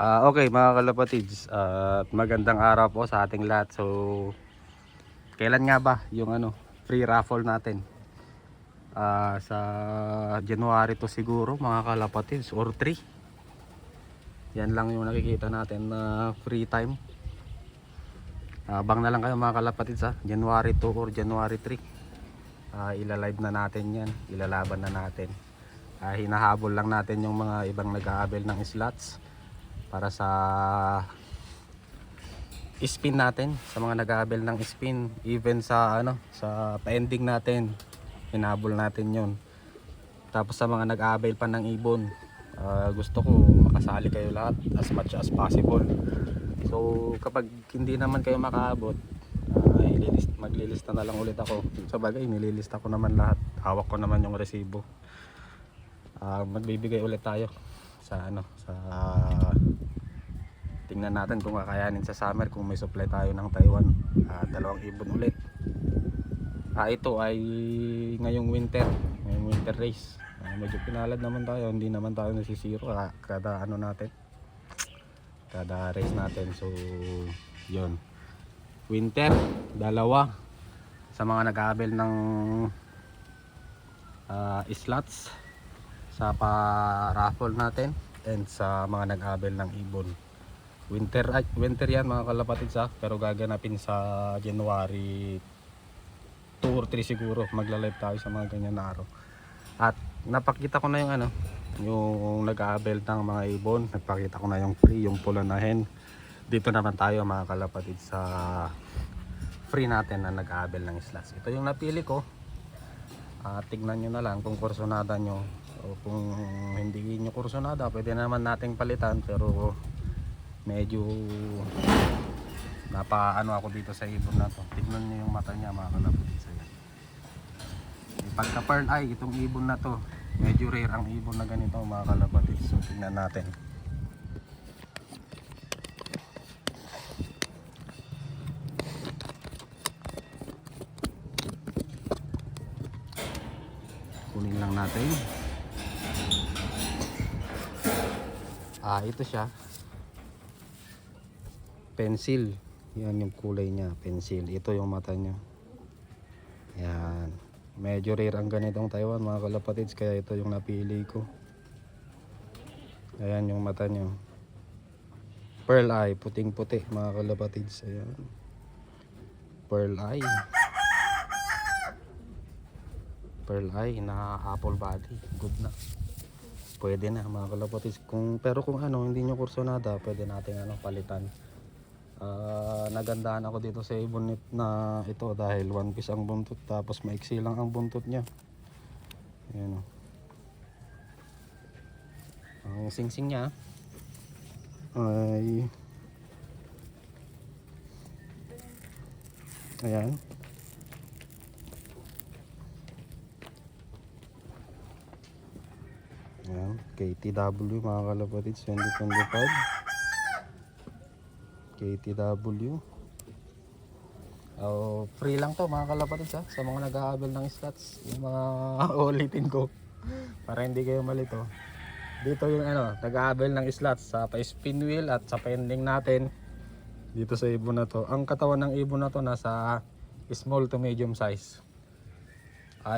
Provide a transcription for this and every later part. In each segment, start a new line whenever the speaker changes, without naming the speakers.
Okay mga kalapatids, at magandang araw po sa ating lahat. So, kailan nga ba yung free raffle natin? Sa January to siguro mga kalapatids, or 3. Yan lang yung nakikita natin na free time. Abang na lang kayo mga kalapatids, January 2 or January 3. Ilalive na natin yan, ilalaban na natin. Hinahabol lang natin yung mga ibang nag-aabel ng slots para sa spin natin, sa mga nag-aabel ng spin, even sa sa pending natin, hinabol natin yon. Tapos sa mga nag-aabel pa ng ibon, gusto ko makasali kayo lahat as much as possible. So kapag hindi naman kayo makaabot, maglilista na lang ulit ako. Sa bagay nililista ko naman lahat, hawak ko naman yung resibo. Magbibigay ulit tayo sa sa tingnan natin kung kakayanin sa summer, kung may supply tayo ng Taiwan. 2 ibon ulit. Ito ay ngayong winter race. Medyo pinalad naman tayo, hindi naman tayo nasisiro kada kada race natin. So yun, winter 2 sa mga nag-aabel ng slots sa pa-raffle natin, and sa mga nag-aabel ng ibon. Winter yan mga kalapatids, pero gaganapin sa January 2 or 3 siguro. Magla-live tayo sa mga ganyan na araw. At napakita ko na yung nag-aabel ng mga ibon. Nagpakita ko na yung free, yung pula na hen. Dito naman tayo mga kalapatids sa free natin na nag-aabel ng slots. Ito yung napili ko. Tignan nyo na lang kung kursonada nyo, o kung hindi nyo kursonada, pwede naman nating palitan. Pero medyo napaano ako dito sa ibon na to. Tignan nyo yung mata niya mga kalapatids. Pagka pearl eye itong ibon na to, medyo rare ang ibon na ganito mga kalapatids. So tignan natin. Kunin lang natin. Ito siya, pencil. Yan yung kulay niya, pencil. Ito yung mata niya. Yan, medyo rare ang ganitong Taiwan mga kalapatids, kaya ito yung napili ko. Ayan yung mata niya, pearl eye, puting puti mga kalapatids. Ayan, pearl eye, na apple body. Good na, pwede na mga kalapatids. Pero kung hindi nyo kursonada, pwede natin palitan. Nagandahan ako dito sa ibon na ito dahil one piece ang buntot, tapos maiksi lang ang buntot nya. Ayan, ang singsing nya ay ayan. Ayan, KTW mga kalapatids 2025. KTW. Free lang to mga kalapatids, sa mga nag-aabel ng slots. Yung mga ulitin ko para hindi kayo malito. Dito yung nag-aabel ng slots sa pa-spin wheel at sa pending natin dito sa ibon na to. Ang katawan ng ibon na to nasa small to medium size.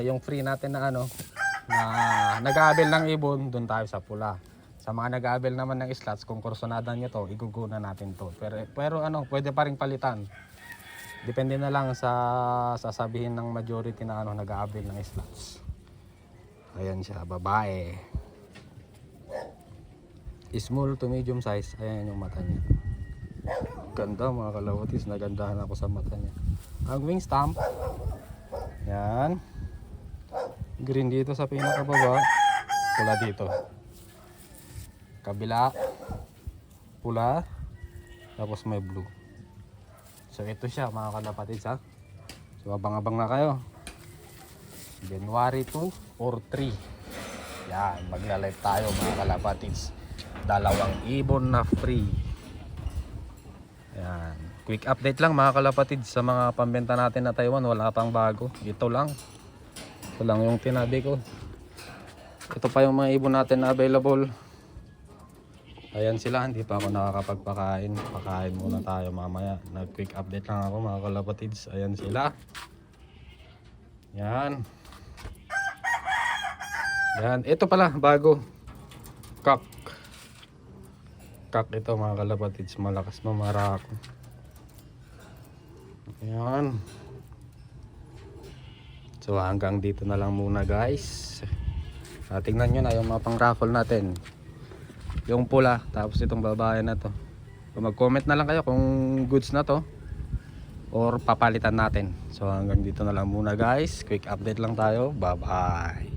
Yung free natin na na nag-aabel ng ibon, doon tayo sa pula. Sa mga nag-aabel naman ng slots, kung kursonada nyo to, iguguna natin to. Pero pwede pa rin palitan. Depende na lang sa sasabihin ng majority na nag-aabel ng slots. Ayan siya, babae. Small to medium size. Ayan yung mata niya. Ganda mga kalapatids, nagandahan ako sa mata niya. Ang wing stamp, yan, green dito sa pinakababa, pula dito. Kabila, pula, tapos may blue. So ito siya mga kalapatids, So abang-abang na kayo. January 2 or 3. Yan, magla-live tayo mga kalapatids. 2 ibon na free. Yan, quick update lang mga kalapatids sa mga pambenta natin na Taiwan. Wala pang bago. Ito lang yung tinabi ko. Ito pa yung mga ibon natin na available. Ayan sila, hindi pa ako nakakapagpakain. Pakain muna tayo mamaya. Nag-quick update lang ako mga kalapatids. Ayan sila. Yan. Yan. Ito pala, bago. Kak. Kak ito mga kalapatids. Malakas mamarako. Yan. So hanggang dito na lang muna guys. Tingnan nyo na yung mga pang raffle natin. Yung pula, tapos itong babae na to. So mag-comment na lang kayo kung goods na to or papalitan natin. So hanggang dito na lang muna guys. Quick update lang tayo. Bye bye.